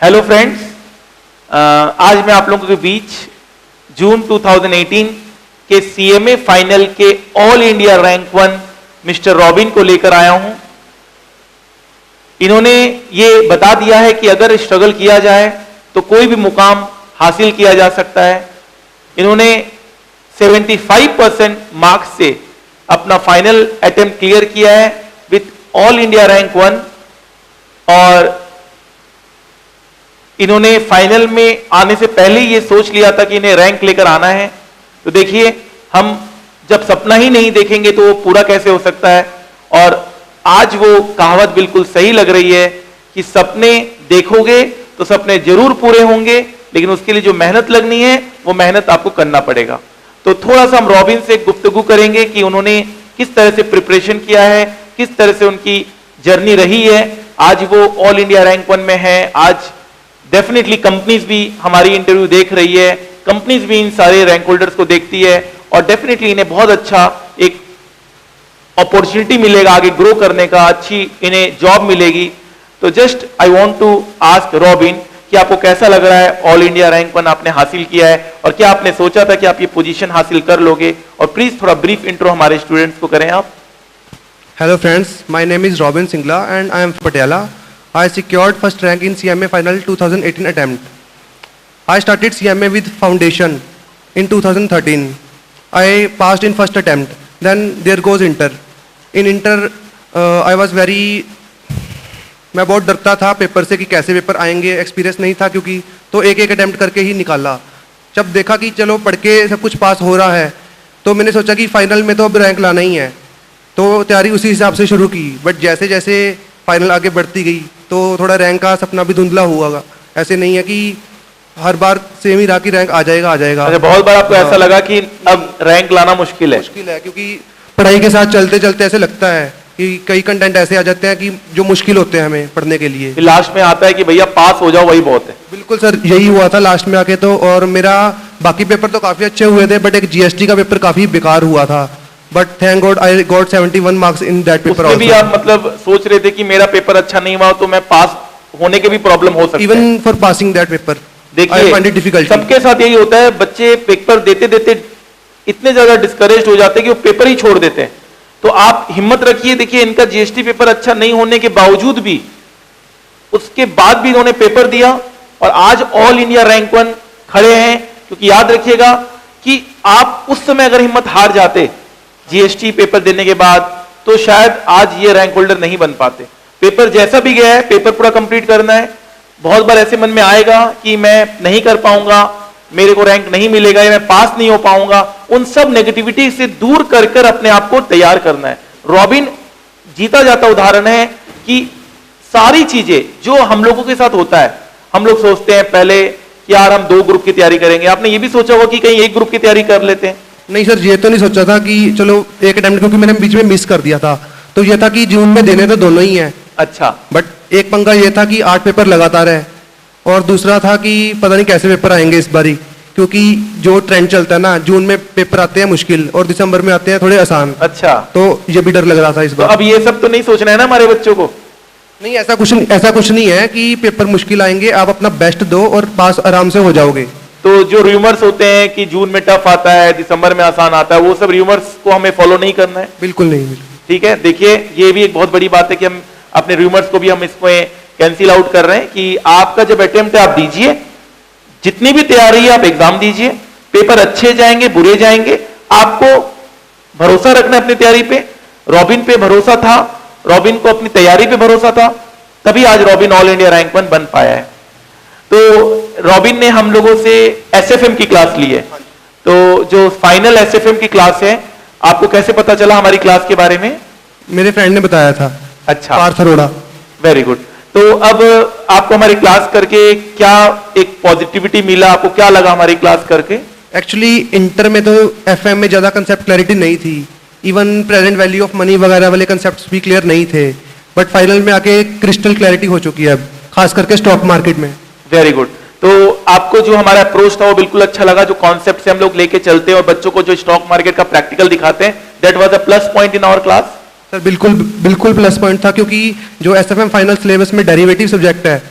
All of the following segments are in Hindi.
हेलो फ्रेंड्स, आज मैं आप लोगों के बीच जून 2018 के सीएमए फाइनल के all India rank 1 mister robin को लेकर आया हूं। इन्होंने ये बता दिया है कि अगर स्ट्रगल किया जाए तो कोई भी मुकाम हासिल किया जा सकता है। इन्होंने 75% मार्क्स से अपना फाइनल अटेम्प्ट क्लियर किया है विथ ऑल इंडिया रैंक 1 और इन्होंने फाइनल में आने से पहले ये सोच लिया था कि इन्हें रैंक लेकर आना है। तो देखिए, हम जब सपना ही नहीं देखेंगे तो वो पूरा कैसे हो सकता है। और आज वो कहावत बिल्कुल सही लग रही है कि सपने देखोगे तो सपने जरूर पूरे होंगे, लेकिन उसके लिए जो मेहनत लगनी है वो मेहनत आपको करना पड़ेगा। तो थोड़ा सा हम रॉबिन से गुफ्तगू करेंगे कि उन्होंने किस तरह से प्रिपरेशन किया है, किस तरह से उनकी जर्नी रही है। आज वो ऑल इंडिया रैंक 1 में है। आज डेफिनेटली कंपनीज भी हमारी इंटरव्यू देख रही है, कंपनीज भी इन सारे रैंक होल्डर्स को देखती है और डेफिनेटली इन्हें बहुत अच्छा एक अपॉर्चुनिटी मिलेगा आगे ग्रो करने का, अच्छी इन्हें जॉब मिलेगी। तो just I want to ask Robin कि आपको कैसा लग रहा है, ऑल इंडिया रैंक 1 आपने हासिल किया है और क्या आपने सोचा था कि आप ये पोजीशन हासिल कर लोगे? और प्लीज थोड़ा ब्रीफ इंट्रो हमारे स्टूडेंट्स को करें आप। Hello friends, my name is Robin Singla and I am from Patiala. I secured first rank in CMA final 2018 attempt. I started CMA with foundation in 2013. I passed in first attempt. Then there goes inter. In inter, I was very मैं बहुत डरता था पेपर से कि कैसे पेपर आएंगे, एक्सपीरियंस नहीं था क्योंकि तो एक एक अटैम्प्ट करके ही निकाला। जब देखा कि चलो पढ़ के सब कुछ पास हो रहा है तो मैंने सोचा कि फाइनल में तो अब रैंक लाना ही है, तो तैयारी उसी हिसाब से शुरू की। बट जैसे जैसे फाइनल आगे बढ़ती गई तो थोड़ा रैंक का सपना भी धुंधला हुआ। ऐसे नहीं है कि हर बार सेम ही रहा कि रैंक आ जाएगा। अच्छा, बहुत बार आपको ऐसा लगा कि अब रैंक लाना मुश्किल है क्योंकि पढ़ाई के साथ चलते चलते ऐसे लगता है कि कई कंटेंट ऐसे आ जाते हैं कि जो मुश्किल होते हैं हमें पढ़ने के लिए। लास्ट में आता है कि भैया पास हो जाओ, वही बहुत है। बिल्कुल सर, यही हुआ था लास्ट में आके तो। और मेरा बाकी पेपर तो काफी अच्छे हुए थे बट एक जीएसटी का पेपर काफी बेकार हुआ था। But thank God I got 71 marks in that paper. उसमें भी आप मतलब सोच रहे थे कि मेरा पेपर अच्छा नहीं हुआ तो मैं पास होने के भी प्रॉब्लम हो सकती है। Even for passing that paper देखिए, सबके साथ यही होता है। बच्चे पेपर देते देते इतने ज्यादा डिस्करेज हो जाते हैं कि वो पेपर ही छोड़ देते हैं। तो आप हिम्मत रखिए। देखिए, इनका जीएसटी पेपर अच्छा नहीं होने के बावजूद भी, उसके बाद भी इन्होंने पेपर दिया और आज ऑल इंडिया रैंक 1 खड़े हैं। क्योंकि याद रखिएगा कि आप उस समय अगर हिम्मत हार जाते जीएसटी पेपर देने के बाद तो शायद आज ये रैंक होल्डर नहीं बन पाते। पेपर जैसा भी गया है, पेपर पूरा कंप्लीट करना है। बहुत बार ऐसे मन में आएगा कि मैं नहीं कर पाऊंगा, मेरे को रैंक नहीं मिलेगा या मैं पास नहीं हो पाऊंगा। उन सब नेगेटिविटी से दूर कर कर अपने आप को तैयार करना है। रॉबिन जीता जाता उदाहरण है कि सारी चीजें जो हम लोगों के साथ होता है, हम लोग सोचते हैं पहले कि यार हम 2 ग्रुप की तैयारी करेंगे। आपने ये भी सोचा होगा कि कहीं 1 ग्रुप की तैयारी कर लेते हैं। नहीं सर, ये तो नहीं सोचा था कि चलो एक अटेम्प्ट, क्योंकि मैंने बीच में मिस कर दिया था। तो ये था कि जून में देने तो दोनों ही हैं। अच्छा, बट एक पंगा ये था कि 8 पेपर लगातार है और दूसरा था कि पता नहीं कैसे पेपर आएंगे इस बारी, क्योंकि जो ट्रेंड चलता है ना, जून में पेपर आते हैं मुश्किल और दिसंबर में आते हैं थोड़े आसान। अच्छा, तो ये भी डर लग रहा था इस बार। तो अब ये सब तो नहीं सोचना है ना हमारे बच्चों को? नहीं, ऐसा कुछ नहीं है कि पेपर मुश्किल आएंगे। आप अपना बेस्ट दो और पास आराम से हो जाओगे। तो जो रूमर्स होते हैं कि जून में टफ आता है, दिसंबर में आसान आता है, वो सब रूमर्स को हमें फॉलो नहीं करना है। बिल्कुल नहीं। ठीक है, देखिए ये भी एक बहुत बड़ी बात है कि हम अपने रूमर्स को भी हम इसमें कैंसिल आउट कर रहे हैं कि आपका जब अटेम्प्ट है आप दीजिए, जितनी भी तैयारी है आप एग्जाम दीजिए। पेपर अच्छे जाएंगे बुरे जाएंगे, आपको भरोसा रखना है अपनी तैयारी पे। रॉबिन पे भरोसा था, रॉबिन को अपनी तैयारी पे भरोसा था, तभी आज रॉबिन ऑल इंडिया रैंक 1 बन पाया है। तो रॉबिन ने हम लोगों से एसएफएम की क्लास ली है। तो जो फाइनल एसएफएम की क्लास है, आपको कैसे पता चला हमारी क्लास के बारे में? मेरे फ्रेंड ने बताया था। अच्छा, पार्थ अरोड़ा। Very good. तो अब आपको हमारी क्लास करके क्या एक पॉजिटिविटी मिला, आपको क्या लगा हमारी क्लास करके? एक्चुअली इंटर में तो एफएम में ज्यादा कंसेप्ट क्लैरिटी नहीं थी। Even present value of money वगैरह वाले कंसेप्ट्स भी क्लियर नहीं थे। बट फाइनल में आके क्रिस्टल क्लैरिटी हो चुकी है अब, खास करके स्टॉक मार्केट में। Very good. तो आपको जो हमारा अप्रोच था वो बिल्कुल अच्छा लगा, जो कॉन्सेप्ट से हम लोग लेके चलते हैं और बच्चों को जो स्टॉक मार्केट का प्रैक्टिकल दिखाते हैं, that was a plus point in our class. Sir बिल्कुल प्लस पॉइंट था, क्योंकि जो एसएफएम फाइनल सिलेबस में डेरिवेटिव सब्जेक्ट है,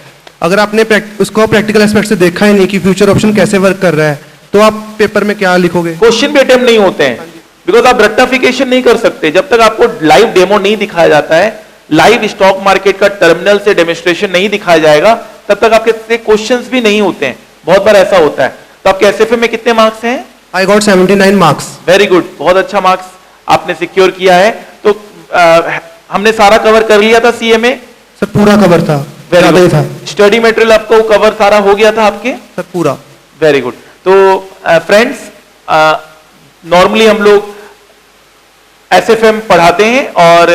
अगर आपने उसको प्रैक्टिकल एस्पेक्ट से देखा ही नहीं कि फ्यूचर ऑप्शन कैसे वर्क कर रहा है, तो आप पेपर में क्या लिखोगे? क्वेश्चन भी अटेम्प्ट नहीं होते हैं, बिकॉज आप रट्टाफिकेशन नहीं कर सकते जब तक आपको लाइव डेमो नहीं दिखाया जाता है, लाइव स्टॉक मार्केट का टर्मिनल से डेमोन्स्ट्रेशन नहीं दिखाया जाएगा, तब तक आपके क्वेश्चंस भी नहीं होते हैं। बहुत बार ऐसा होता है। तो आपके एसएफए में कितने मार्क्स हैं? I got 79 marks. Very good, बहुत अच्छा मार्क्स आपने सिक्योर किया है। तो हमने सारा कवर कर लिया था सीए में? सर पूरा कवर था, ज्यादा ही था। स्टडी मटेरियल आपको कवर सारा हो गया था आपके? सर पूरा। Very good. तो फ्रेंड्स, नॉर्मली हम लोग एसएफएम पढ़ाते हैं और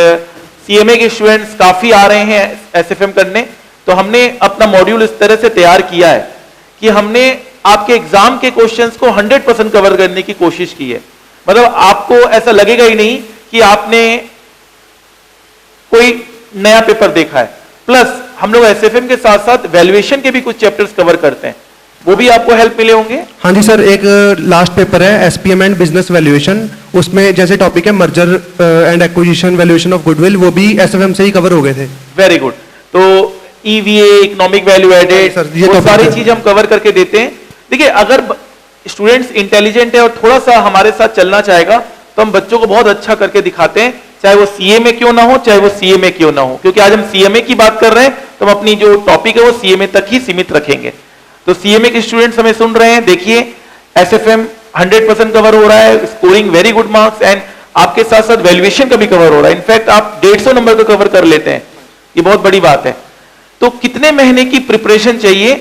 सीएमए के स्टूडेंट्स काफी आ रहे हैं एसएफएम करने। तो हमने अपना मॉड्यूल इस तरह से तैयार किया है कि हमने आपके एग्जाम के क्वेश्चंस को 100% कवर करने की कोशिश की है। मतलब आपको ऐसा लगेगा ही नहीं कि आपने कोई नया पेपर देखा है। प्लस हम लोग एसएफएम के साथ साथ वैल्यूएशन के भी कुछ चैप्टर्स कवर करते हैं, वो भी आपको हेल्प मिले होंगे। हाँ जी सर, एक लास्ट पेपर है एसपीएम एंड बिजनेस वैल्यूएशन, उसमें जैसे टॉपिक है merger and acquisition valuation of goodwill, वो भी एसएफएम से ही कवर हो गए थे। Very good. तो ईवीए, इकोनॉमिक वैल्यू एडेड, वो सारी चीज हम कवर करके देते हैं। देखिए, अगर स्टूडेंट्स इंटेलिजेंट है और थोड़ा सा हमारे साथ चलना चाहेगा तो हम बच्चों को बहुत अच्छा करके दिखाते हैं, चाहे वो सीए में क्यों ना हो, चाहे वो सीए में क्यों ना हो। क्योंकि आज हम सीएमए की बात कर रहे हैं तो हम अपनी जो टॉपिक है वो सीएमए तक ही सीमित रखेंगे। तो सीएमए के स्टूडेंट्स हमें सुन रहे हैं, देखिए एसएफएम 100% कवर हो रहा है, scoring very good marks, and आपके साथ साथ वैल्यूएशन का भी कवर हो रहा है। इनफैक्ट आप 150 नंबर को कवर कर लेते हैं, ये बहुत बड़ी बात है। तो कितने महीने की प्रिपरेशन चाहिए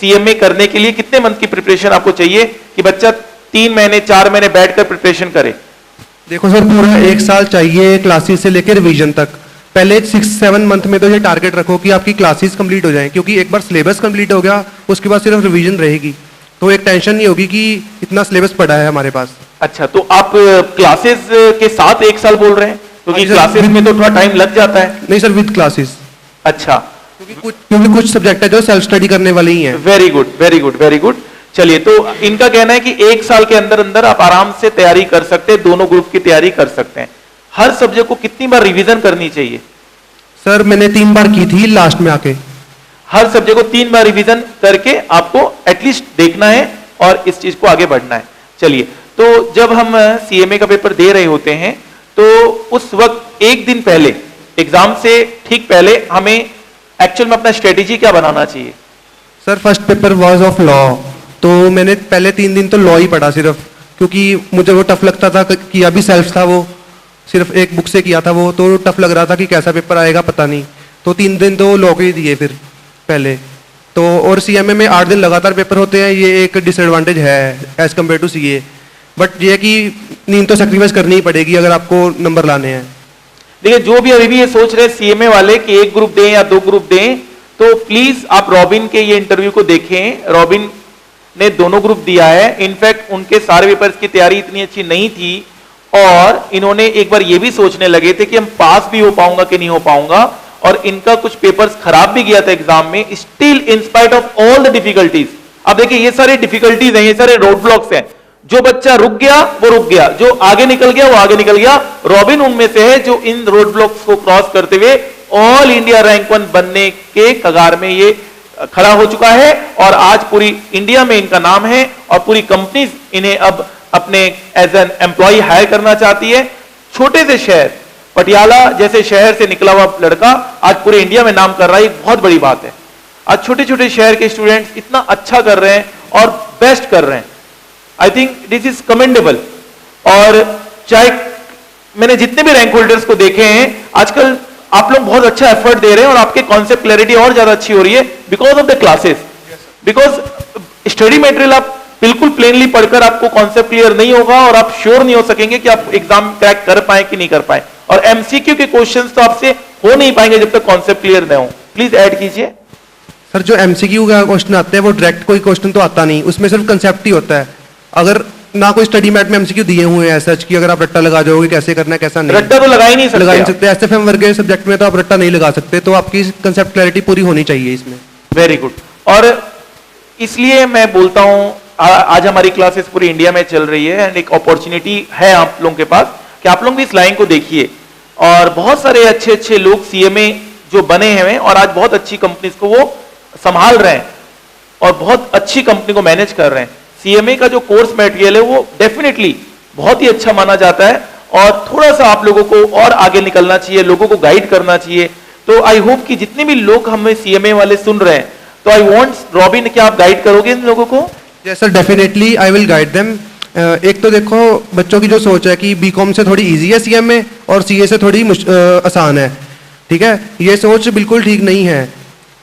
सीएमए करने के लिए? कितने मंथ की प्रिपरेशन आपको चाहिए कि बच्चा 3 महीने 4 महीने बैठकर प्रिपरेशन करे? देखो सर, पूरा 1 साल चाहिए क्लासेस से लेकर रिवीजन तक। पहले 6-7 मंथ में तो ये टारगेट रखो कि आपकी क्लासेस कंप्लीट हो जाएं, क्योंकि एक बार सिलेबस कंप्लीट हो गया उसके बाद सिर्फ रिवीजन रहेगी, तो एक टेंशन नहीं होगी कि इतना सिलेबस पड़ा है हमारे पास। अच्छा, तो आप क्लासेस के साथ 1 साल बोल रहे हैं? क्योंकि क्लासेस में तो थोड़ा टाइम लग जाता है। नहीं सर, विद क्लासेस। अच्छा, क्योंकि कुछ सब्जेक्ट है जो सेल्फ स्टडी करने वाले ही हैं। Very good, very good, very good. चलिए, तो इनका कहना है कि 1 साल के अंदर अंदर आप आराम से तैयारी कर सकते हैं, दोनों ग्रुप की तैयारी कर सकते हैं। हर सब्जेक्ट को कितनी बार रिवीजन करनी चाहिए? सर मैंने 3 बार की थी लास्ट में आके। हर सब्जेक्ट को 3 बार रिवीजन करके आपको एटलीस्ट देखना है और इस चीज को आगे बढ़ना है। चलिए, तो जब हम सीएमए का पेपर दे रहे होते हैं तो उस वक्त 1 दिन पहले, एग्जाम से ठीक पहले, हमें एक्चुअल में अपना स्ट्रेटेजी क्या बनाना चाहिए? Sir first paper was of law, तो मैंने पहले 3 दिन तो लॉ ही पढ़ा सिर्फ, क्योंकि मुझे वो टफ लगता था, किया भी सेल्फ था, वो सिर्फ एक बुक से किया था, वो तो टफ लग रहा था कि कैसा पेपर आएगा पता नहीं। तो 3 दिन तो लॉ के ही दिए फिर पहले तो। और सीएमए में 8 दिन लगातार पेपर होते हैं, ये एक डिसएडवांटेज है as compared to CA. But ये कि नींद तो सेक्रीफाइस करनी ही पड़ेगी अगर आपको नंबर लाने हैं। देखिए, जो भी अभी भी ये सोच रहे सीएमए वाले कि 1 ग्रुप दें या 2 ग्रुप दें, तो प्लीज आप रॉबिन के ये इंटरव्यू को देखें। रॉबिन ने दोनों ग्रुप दिया है। इनफैक्ट उनके सारे पेपर्स की तैयारी इतनी अच्छी नहीं थी और इन्होंने एक बार ये भी सोचने लगे थे कि हम पास भी हो पाऊंगा कि नहीं हो पाऊंगा, और इनका कुछ पेपर्स खराब भी गया था एग्जाम में। Still in spite of all the difficulties, अब देखिए ये सारे डिफिकल्टीज हैं, ये सारे रोड ब्लॉक्स हैं। जो बच्चा रुक गया वो रुक गया, जो आगे निकल गया वो आगे निकल गया। रॉबिन उनमें से है जो इन रोड ब्लॉक्स को क्रॉस करते हुए ऑल इंडिया रैंक 1 बनने के कगार में ये खड़ा हो चुका है, और आज पूरी इंडिया में इनका नाम है और पूरी कंपनीज इन्हें अब अपने एज एन एम्प्लॉय हायर करना चाहती है। छोटे से शहर पटियाला जैसे शहर से निकला हुआ लड़का आज पूरे इंडिया में नाम कर रहा है, एक बहुत बड़ी बात है। आज छोटे छोटे शहर के स्टूडेंट्स इतना अच्छा कर रहे हैं और बेस्ट कर रहे हैं। I think this is commendable. और चाहे मैंने जितने भी रैंक होल्डर्स को देखे हैं, आजकल आप लोग बहुत अच्छा एफर्ट दे रहे हैं और आपके कॉन्सेप्ट क्लैरिटी और ज्यादा अच्छी हो रही है because of the classes. Because study material आप बिल्कुल प्लेनली पढ़कर आपको कॉन्सेप्ट क्लियर नहीं होगा और आप श्योर नहीं हो सकेंगे कि आप एग्जाम क्रैक कर पाए कि नहीं कर पाए। और एमसीक्यू के क्वेश्चंस तो आपसे हो नहीं पाएंगे जब तक कॉन्सेप्ट क्लियर न हो। प्लीज ऐड कीजिए। सर जो एमसीक्यू का क्वेश्चन आते हैं वो डायरेक्ट कोई क्वेश्चन तो आता नहीं, उसमें सिर्फ कंसेप्ट ही होता है। अगर ना कोई स्टडी मैट में एमसीक्यू दिए हुए हैं सच कि अगर आप रट्टा लगा जाओगे कैसे करना है कैसा नहीं, रट्टा तो लगा ही नहीं सकते, लगा नहीं सकते। एसएफएम वर्ग के सब्जेक्ट में तो आप रट्टा नहीं लगा सकते, तो आपकी कंसेप्ट क्लैरिटी पूरी होनी चाहिए इसमें। Very good. और इसलिए मैं बोलता हूं आज हमारी क्लासेस पूरी इंडिया में चल रही है एंड एक अपॉर्चुनिटी है आप लोगों के पास कि आप लोग भी इस लाइन को देखिए। और बहुत सारे अच्छे अच्छे लोग सीएमए जो बने हैं और आज बहुत अच्छी कंपनीज को वो संभाल रहे हैं और बहुत अच्छी कंपनी को मैनेज कर रहे हैं। सीएमए का जो कोर्स मटेरियल है वो डेफिनेटली बहुत ही अच्छा माना जाता है और थोड़ा सा आप लोगों को और आगे निकलना चाहिए, लोगों को गाइड करना चाहिए। तो आई होप कि जितने भी लोग हमें सीएमए वाले सुन रहे हैं, तो आई वांट रॉबिन, क्या आप गाइड करोगे इन लोगों को? Yes sir, definitely I will guide them. एक तो देखो बच्चों की जो सोच है कि बीकॉम से थोड़ी इजी है सीएमए और सीए से थोड़ी आसान है, ठीक है, ये सोच बिल्कुल ठीक नहीं है।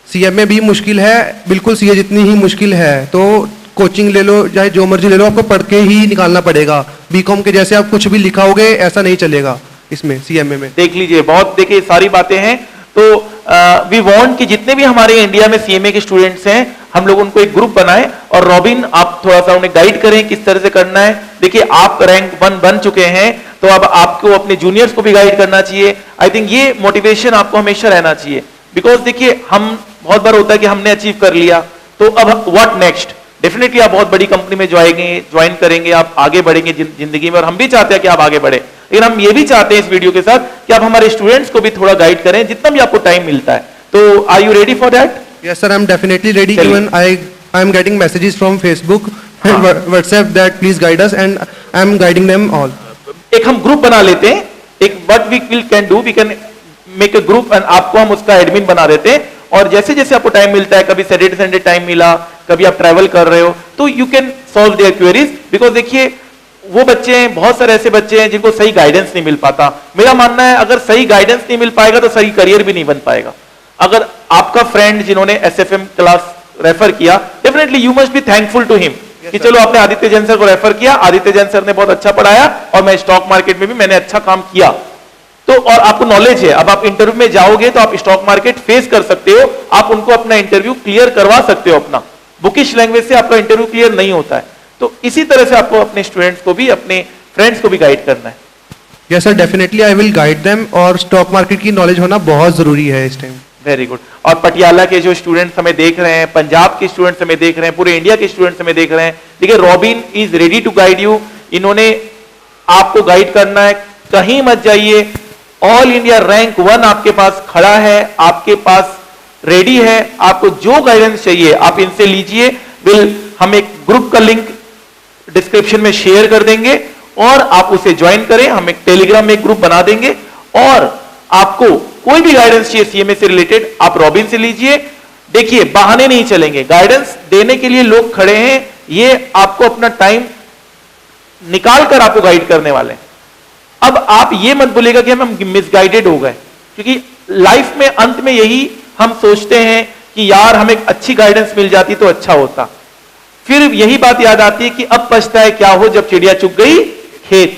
सीएमए भी मुश्किल है, बिल्कुल सीए जितनी ही मुश्किल है। तो कोचिंग ले लो, चाहे जो मर्जी ले लो, आपको पढ़ के ही निकालना पड़ेगा। बीकॉम के जैसे आप कुछ भी लिखाओगे ऐसा नहीं चलेगा इसमें, सीएमए में। देख लीजिए, बहुत देखिए सारी बातें हैं। तो वी वांट कि जितने भी हमारे इंडिया में सीएमए के स्टूडेंट्स हैं, हम लोग उनको एक ग्रुप बनाएं और रॉबिन आप थोड़ा सा उन्हें गाइड करें किस तरह से करना है। देखिए आप रैंक 1 बन चुके हैं, तो अब आपको अपने जूनियर्स को भी गाइड करना चाहिए। आई थिंक ये मोटिवेशन आपको हमेशा रहना चाहिए, बिकॉज देखिए हम बहुत बार होता है कि हमने अचीव कर लिया, तो अब व्हाट नेक्स्ट। डेफिनेटली आप बहुत बड़ी कंपनी में ज्वाइन करेंगे, आप आगे बढ़ेंगे जिंदगी में, और हम भी चाहते हैं कि आप आगे बढ़े। लेकिन हम ये भी चाहते हैं इस वीडियो के साथ कि आप हमारे स्टूडेंट्स को भी थोड़ा गाइड करें जितना भी आपको टाइम मिलता है। तो are you ready for that? Yes sir, I'm definitely ready. Even I'm getting messages from Facebook and WhatsApp that please guide us, and I'm guiding them all. एक हम ग्रुप बना लेते हैं, एक what we can do, we can make a group and आपको हम उसका एडमिन बना देते हैं, और जैसे जैसे आपको टाइम मिलता है, कभी सैटरडे संडे टाइम मिला, कभी आप ट्रैवल कर रहे हो, तो you can solve their queries. Because देखिए वो बच्चे हैं, बहुत सारे ऐसे बच्चे हैं जिनको सही गाइडेंस नहीं मिल पाता। मेरा मानना है अगर सही गाइडेंस नहीं मिल पाएगा तो सही करियर भी नहीं बन पाएगा। अगर आपका फ्रेंड जिन्होंने एसएफएम क्लास रेफर किया, definitely you must be thankful to him कि चलो आपने आदित्य जैन सर को रेफर किया, आदित्य जैन सर ने बहुत अच्छा पढ़ाया और मैं स्टॉक मार्केट में भी मैंने अच्छा काम किया, तो और आपको नॉलेज है। अब आप इंटरव्यू में जाओगे तो आप स्टॉक मार्केट फेस कर सकते हो, आप उनको अपना इंटरव्यू क्लियर करवा सकते हो। अपना बुकिश लैंग्वेज से आपका इंटरव्यू क्लियर नहीं होता है। तो इसी तरह से आपको अपने स्टूडेंट्स को भी, अपने फ्रेंड्स को भी गाइड करना है। Yes sir, definitely I will guide them, और स्टॉक मार्केट की नॉलेज होना बहुत जरूरी है इस टाइम। Very good. और पटियाला के जो स्टूडेंट्स हमें देख रहे हैं, पंजाब के स्टूडेंट्स हमें देख रहे हैं, पूरे इंडिया के स्टूडेंट्स हमें देख रहे हैं, देखिए Robin is ready to guide you. इन्होंने आपको गाइड करना है, कहीं मत जाइए। ऑल इंडिया रैंक 1 आपके पास खड़ा है, आपके पास रेडी है। आपको जो गाइडेंस चाहिए आप इनसे लीजिए। हम एक ग्रुप का लिंक डिस्क्रिप्शन में शेयर कर देंगे और आप उसे ज्वाइन करें। हम एक टेलीग्राम में एक ग्रुप बना देंगे, और आपको कोई भी गाइडेंस चाहिए सीएमए से रिलेटेड, आप रॉबिन से लीजिए। देखिए बहाने नहीं चलेंगे, गाइडेंस देने के लिए लोग खड़े हैं, ये आपको अपना टाइम निकाल कर आपको गाइड करने वाले हैं। अब आप ये मत बोलेगा कि हम मिसगाइडेड हो गए, क्योंकि लाइफ में अंत में यही हम सोचते हैं कि यार हमें अच्छी गाइडेंस मिल जाती तो अच्छा होता। फिर यही बात याद आती है कि अब पछताए क्या हो जब चिड़िया चुग गई खेत।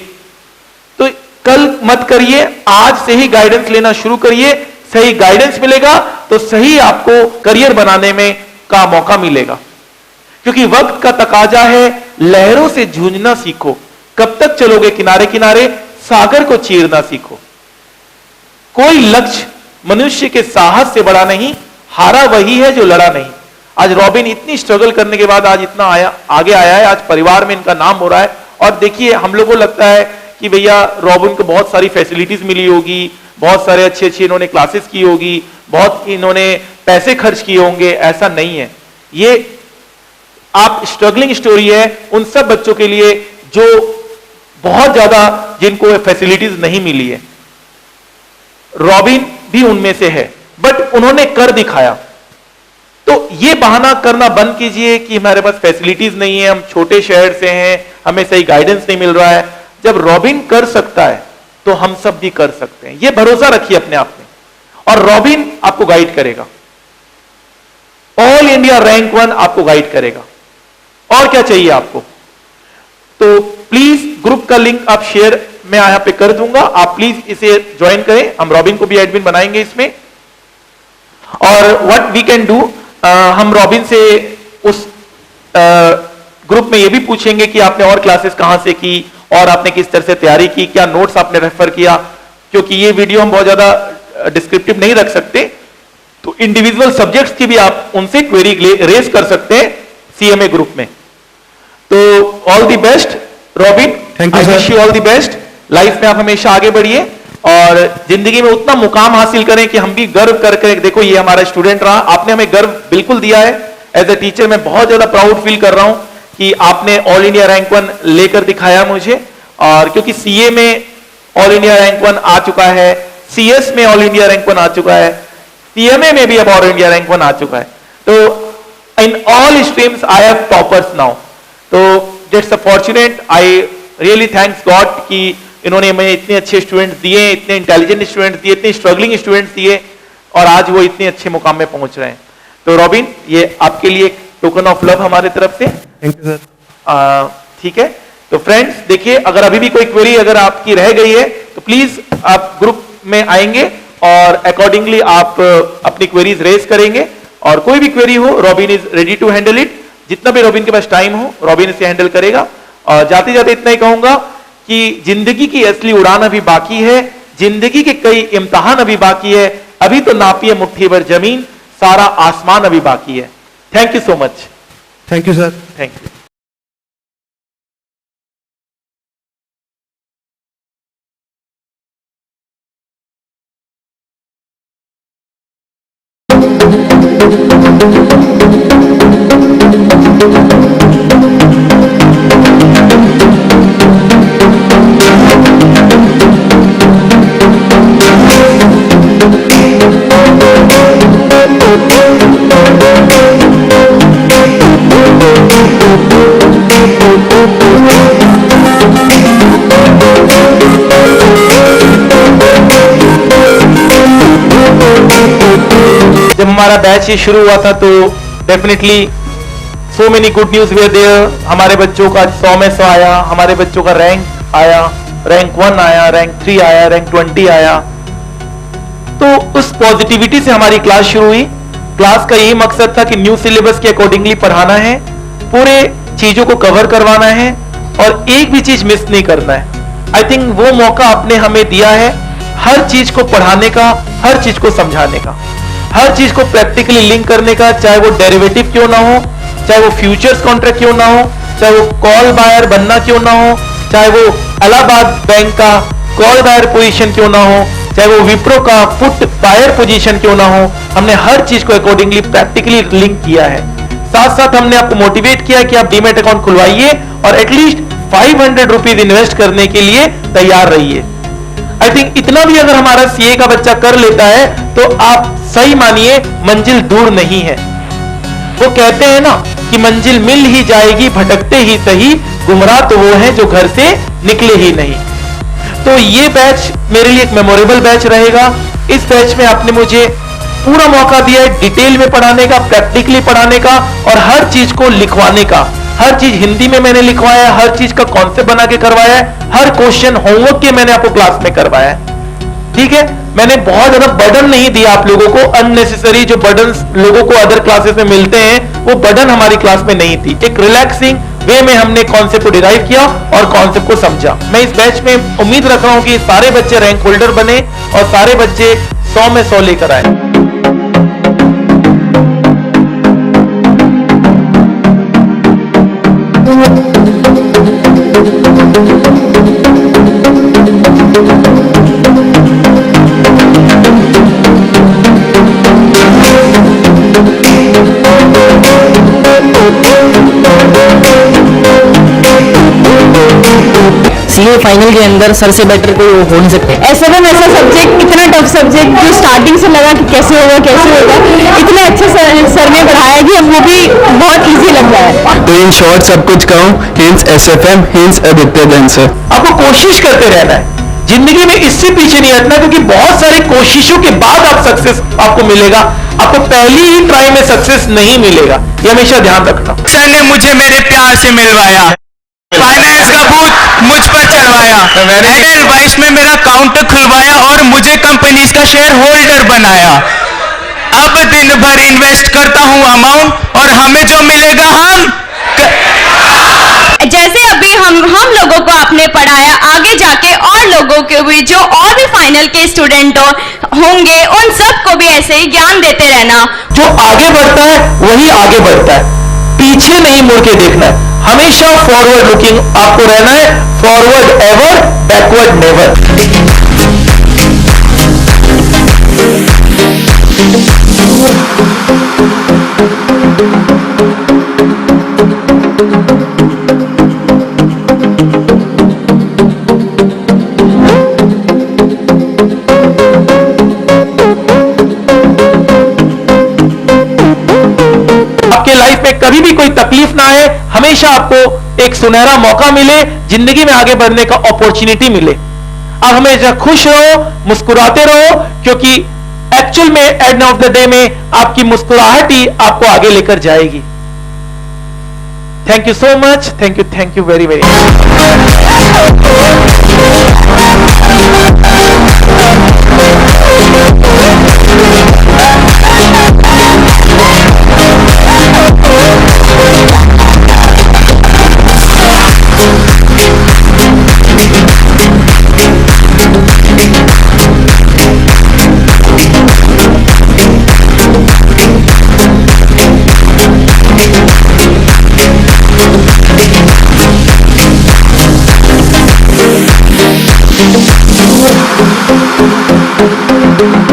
तो कल मत करिए, आज से ही गाइडेंस लेना शुरू करिए। सही गाइडेंस मिलेगा तो सही आपको करियर बनाने में का मौका मिलेगा, क्योंकि वक्त का तकाजा है। लहरों से जूझना सीखो, कब तक चलोगे किनारे किनारे, सागर को चीरना सीखो। कोई लक्ष्य मनुष्य के साहस से बड़ा नहीं, हारा वही है जो लड़ा नहीं। आज रॉबिन इतनी स्ट्रगल करने के बाद आज इतना आगे आया है, आज परिवार में इनका नाम हो रहा है। और देखिए हम लोगों को लगता है कि भैया रॉबिन को बहुत सारी फैसिलिटीज मिली होगी, बहुत सारे अच्छे अच्छे इन्होंने क्लासेस की होगी, बहुत इन्होंने पैसे खर्च किए होंगे। ऐसा नहीं है, ये आप स्ट्रगलिंग स्टोरी है उन सब बच्चों के लिए जो बहुत ज्यादा जिनको फैसिलिटीज नहीं मिली है। रॉबिन भी उनमें से है, बट उन्होंने कर दिखाया। तो ये बहाना करना बंद कीजिए कि हमारे पास फैसिलिटीज नहीं है, हम छोटे शहर से हैं, हमें सही गाइडेंस नहीं मिल रहा है। जब रॉबिन कर सकता है तो हम सब भी कर सकते हैं, ये भरोसा रखिए अपने आप में, और रॉबिन आपको गाइड करेगा। ऑल इंडिया रैंक 1 आपको गाइड करेगा। और क्या चाहिए आपको? तो प्लीज ग्रुप का लिंक आप शेयर मैं यहां पे कर दूंगा, आप प्लीज इसे ज्वाइन करें। हम रॉबिन को भी एडमिन बनाएंगे इसमें। और व्हाट वी कैन डू, हम रॉबिन से उस ग्रुप में ये भी पूछेंगे कि आपने और क्लासेस कहां से की और आपने किस तरह से तैयारी की, क्या नोट्स आपने रेफर किया, क्योंकि ये वीडियो हम बहुत ज्यादा डिस्क्रिप्टिव नहीं रख सकते। तो इंडिविजुअल सब्जेक्ट्स की भी आप उनसे क्वेरी रेज कर सकते हैं सीएमए ग्रुप में। तो all the best robin, thank you I wish you all the best. Life में आप हमेशा आगे बढ़िए और जिंदगी में उतना मुकाम हासिल करें कि हम भी गर्व करके देखो ये हमारा स्टूडेंट रहा। आपने हमें गर्व बिल्कुल दिया है। एज ए टीचर मैं बहुत ज्यादा प्राउड फील कर रहा हूं कि आपने ऑल इंडिया रैंक 1 लेकर दिखाया मुझे। और क्योंकि सीए में ऑल इंडिया रैंक 1 आ चुका है, सीएस में ऑल इंडिया रैंक 1 आ चुका है, सीएमए में भी अब ऑल इंडिया रैंक 1 आ चुका है। तो in all streams I have toppers now. तो that's a fortunate, I really thanks God कि इन्होंने हमें इतने अच्छे स्टूडेंट्स दिए, इतने इंटेलिजेंट स्टूडेंट्स दिए, इतने स्ट्रगलिंग स्टूडेंट्स दिए और आज वो इतने अच्छे मुकाम में पहुंच रहे हैं। तो रॉबिन, ये आपके लिए एक टोकन ऑफ लव हमारे तरफ से। Thank you sir. ठीक है, तो फ्रेंड्स देखिए, अगर अभी भी कोई क्वेरी अगर आपकी रह गई है तो प्लीज आप ग्रुप में आएंगे और अकॉर्डिंगली आप अपनी क्वेरीज रेज करेंगे और कोई भी क्वेरी हो Robin is ready to handle it. जितना भी रॉबिन के पास टाइम हो रॉबिन इसे हैंडल करेगा। और जाते जाते इतना ही कहूंगा कि जिंदगी की असली उड़ान अभी बाकी है, जिंदगी के कई इम्तिहान अभी बाकी है, अभी तो नापिए मुट्ठी भर जमीन, सारा आसमान अभी बाकी है। Thank you so much. Thank you sir. Thank you. जब हमारा बैच ये शुरू हुआ था तो definitely so many good news were there. हमारे बच्चों का 100 में 100 आया, हमारे बच्चों का रैंक आया, रैंक 1 आया, रैंक 3 आया, रैंक 20 आया। तो उस पॉजिटिविटी से हमारी क्लास शुरू हुई। क्लास का यही मकसद था कि न्यू सिलेबस के अकॉर्डिंगली पढ़ाना है, पूरे चीजों को कवर करवाना है और एक भी चीज मिस नहीं करना है। आई थिंक वो मौका आपने हमें दिया है हर चीज को पढ़ाने का, हर चीज को समझाने का, हर चीज को प्रैक्टिकली लिंक करने का, चाहे वो डेरिवेटिव क्यों ना हो, चाहे वो फ्यूचर्स कॉन्ट्रैक्ट क्यों ना हो, चाहे वो कॉल बायर बनना क्यों ना हो, चाहे वो इलाहाबाद बैंक का कॉल बायर पोजीशन क्यों ना हो, चाहे वो विप्रो का पुट बायर पोजीशन क्यों ना हो। हमने हर चीज को अकॉर्डिंगली प्रैक्टिकली लिंक किया है। साथ साथ हमने आपको मोटिवेट किया कि आप डीमैट अकाउंट खुलवाइए और एटलीस्ट 500 रुपीज इन्वेस्ट करने के लिए तैयार रहिए। आई थिंक इतना भी अगर हमारा सीए का बच्चा कर लेता है तो आप सही मानिए मंजिल दूर नहीं है। वो कहते हैं ना कि मंजिल मिल ही जाएगी भटकते ही सही, गुमराह तो वो हैं जो घर से निकले ही नहीं। तो ये बैच मेरे लिए एक मेमोरेबल बैच रहेगा। इस बैच में आपने मुझे पूरा मौका दिया है डिटेल में पढ़ाने का, प्रैक्टिकली पढ़ाने का और हर चीज को लिखवाने का। हर चीज हिंदी में मैंने लिखवाया है, हर चीज का कॉन्सेप्ट बना के करवाया है, हर क्वेश्चन होमवर्क के मैंने आपको क्लास में करवाया है। ठीक है, मैंने बहुत ज्यादा बर्डन नहीं दिया आप लोगों को। अननेसेसरी जो बर्डन लोगों को अदर क्लासेस में मिलते हैं वो बर्डन हमारी क्लास में नहीं थी। एक रिलैक्सिंग वे में हमने कॉन्सेप्ट को डिराइव किया और कॉन्सेप्ट को समझा। मैं इस बैच में उम्मीद रख रहा हूं कि सारे बच्चे रैंक होल्डर बने और सारे बच्चे 100 में 100 लेकर आए। सीए फाइनल के अंदर सर से बेटर कोई हो नहीं सकते। एसएफएम ऐसा सब्जेक्ट, इतना टफ सब्जेक्ट जो स्टार्टिंग से लगा कि कैसे होगा, इतने अच्छे सर ने पढ़ाया कि हमको भी बहुत इजी लग रहा है। तो इन शॉर्ट सब कुछ कहूँ, hints SFM, hints Aditya dancer. आपको कोशिश करते रहना है जिंदगी में, इससे पीछे नहीं हटना, क्योंकि बहुत सारी कोशिशों के बाद आप सक्सेस आपको मिलेगा। आपको पहली ही ट्राई में सक्सेस नहीं मिलेगा, ये हमेशा ध्यान रखना। सर ने मुझे मेरे प्यार से मिलवाया, फाइनेंस का भूत मुझ पर चढ़वाया, एयरटेल वाइस में मेरा अकाउंट खुलवाया और मुझे कंपनीज का शेयर होल्डर बनाया। अब दिन भर इन्वेस्ट करता हूँ अमाउंट और हमें जो मिलेगा हम जैसे अभी हम लोगों को आपने पढ़ाया, आगे जाके और लोगों के भी जो और भी फाइनल के स्टूडेंट होंगे उन सबको भी ऐसे ही ज्ञान देते रहना। जो आगे बढ़ता है वही आगे बढ़ता है, पीछे नहीं मुड़ के देखना है, हमेशा फॉरवर्ड लुकिंग आपको रहना है। Forward ever, backward never. आपके लाइफ में कभी भी कोई तकलीफ ना आए, हमेशा आपको एक सुनहरा मौका मिले, जिंदगी में आगे बढ़ने का अपॉर्चुनिटी मिले। आप हमेशा खुश रहो, मुस्कुराते रहो, क्योंकि एक्चुअल में एंड ऑफ द डे में आपकी मुस्कुराहट ही आपको आगे लेकर जाएगी। Thank you so much, thank you very very Thank you.